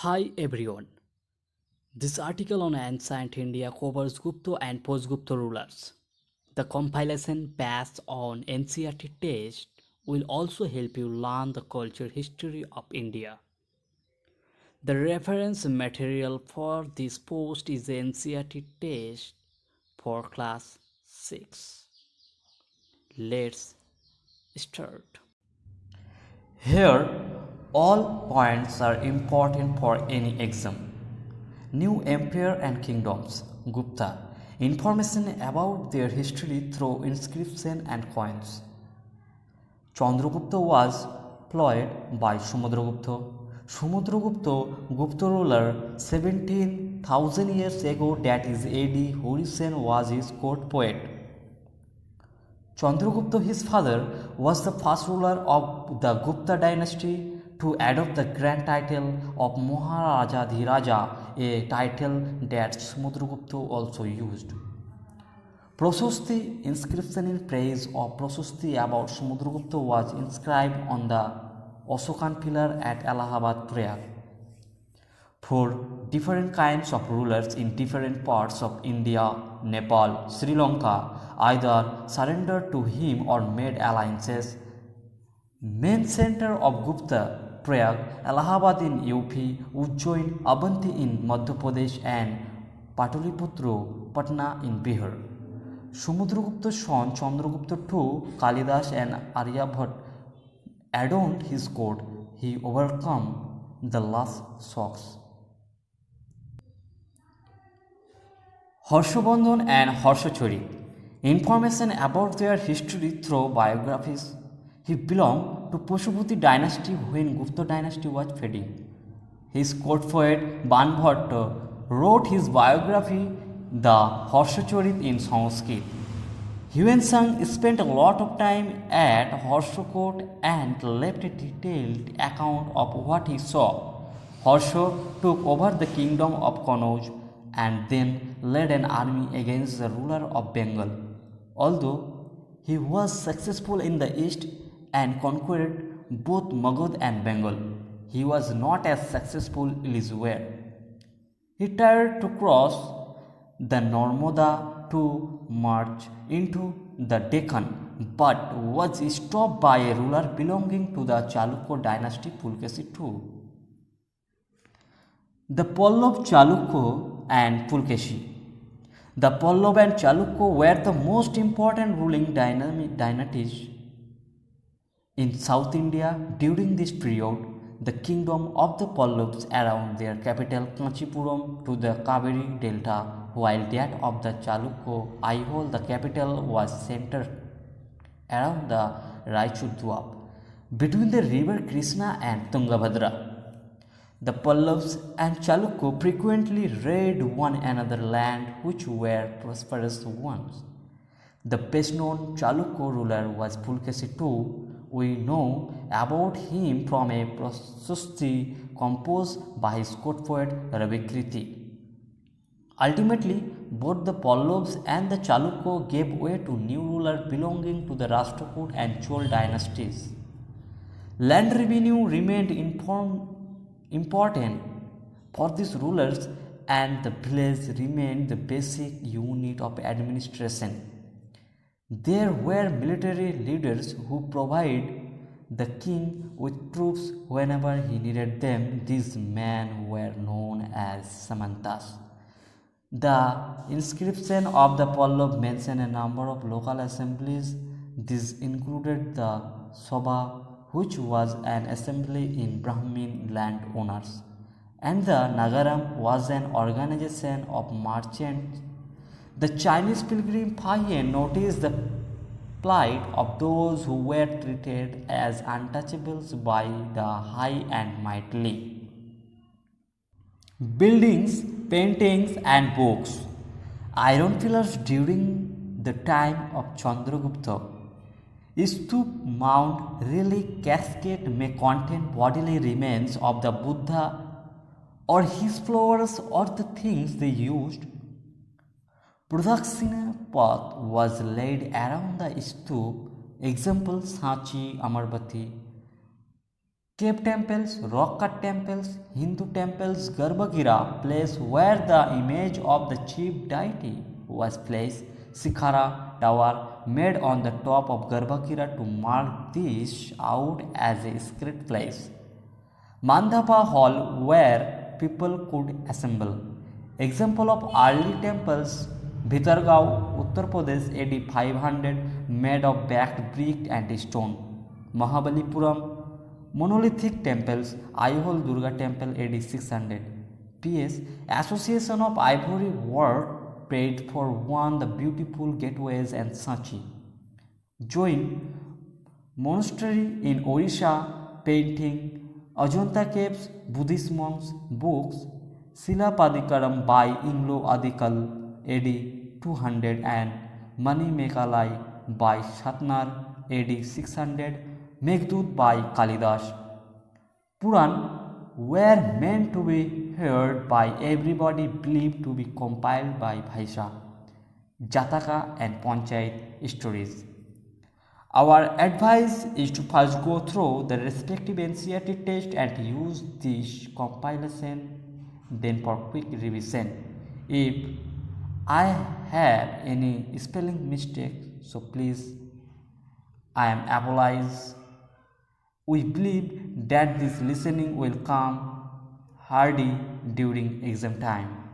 Hi everyone. This article on ancient India covers Gupta and post-Gupta rulers. The compilation based on NCERT test will also help you learn the culture history of India. The reference material for this post is the NCERT test for class 6. Let's start. Here, all points are important for any exam. New empire and kingdoms. Gupta. Information about their history through inscription and coins. Chandragupta was employed by Sumudragupta. Sumudragupta, Gupta ruler 17,000 years ago, that is AD, Hurisen was his court poet. Chandragupta, his father, was the first ruler of the Gupta dynasty to adopt the grand title of Maharaja Dhiraja, a title that Sumudragupta also used. Prashasti inscription in praise of Prashasti about Sumudragupta was inscribed on the Ashokan pillar at Allahabad, Prayag. For different kinds of rulers in different parts of India, Nepal, Sri Lanka either surrendered to him or made alliances. Main center of Gupta, Prayag, Allahabad in UP, Ujjain, Avanti in Madhya Pradesh and Pataliputra, Patna in Bihar. Sumudragupta's son Chandragupta II, Kalidas and Aryabhat adorned his court. He overcome the last shocks. Harshabandhan and Harshacharit. Information about their history through biographies. He belonged to Pashupati dynasty when Gupta dynasty was fading. His court poet Banbhatta wrote his biography, the Harshacharit, in Sanskrit. Yuan Sang spent a lot of time at Harsha court and left a detailed account of what he saw. Harsha took over the kingdom of Kannauj and then led an army against the ruler of Bengal. Although he was successful in the east and conquered both Magad and Bengal, he was not as successful elsewhere. He tried to cross the Narmada to march into the Deccan but was stopped by a ruler belonging to the Chalukya dynasty, Pulkesi II. The Pallava, Chalukya and Pulkeshi. The Pallava and Chalukya were the most important ruling dynasties in South India during this period. The kingdom of the Pallavas around their capital Kanchipuram to the Kaveri Delta, while that of the Chalukya Aihole, the capital, was centered around the Raichur between the river Krishna and Tungabhadra. The Pallavas and Chalukya frequently raided one another land which were prosperous ones. The best known Chalukya ruler was Pulkesi II. We know about him from a Prashasti composed by his court poet Ravikriti. Ultimately, both the Pallavas and the Chalukya gave way to new rulers belonging to the Rashtrakut and Chol dynasties. Land revenue remained important for these rulers, and the village remained the basic unit of administration. There were military leaders who provided the king with troops whenever he needed them. These men were known as Samantas. The inscription of the Pallav mention a number of local assemblies. These included the Sabha, which was an assembly in Brahmin landowners, and the Nagaram was an organization of merchants. The Chinese pilgrim Payan noticed the plight of those who were treated as untouchables by the high and mighty. Buildings, paintings, and books. Iron pillars during the time of Chandragupta. Stup Mount Relic Cascade may contain bodily remains of the Buddha or his followers or the things they used. Pradakshina path was laid around the stup. Example Sachi, Amarbati. Cave temples, rock cut temples, Hindu temples, Garbhagriha, place where the image of the chief deity was placed, Sikhara tower made on the top of Garbhagriha to mark this out as a sacred place. Mandapa hall where people could assemble. Example of early temples Bhitargaon, Uttar Pradesh AD 500 made of baked brick and stone. Mahabalipuram monolithic temples Aihol Durga temple AD 600. PS Association of Ivory World paid for one the beautiful gateways and Sanchi. Join monastery in Odisha, painting, Ajanta caves, Buddhist monks, books, Silapadikaram by Inglo Adikal AD 200 and Mani Mekalai by Shatnar AD 600, Meghdut by Kalidas. Puran were meant to be heard by everybody, believed to be compiled by Bhaisha, Jataka and Panchayat stories. Our advice is to first go through the respective NCERT test and use this compilation then for quick revision. If I have any spelling mistake, so please I am apologize. We believe that this listening will come hardy during exam time.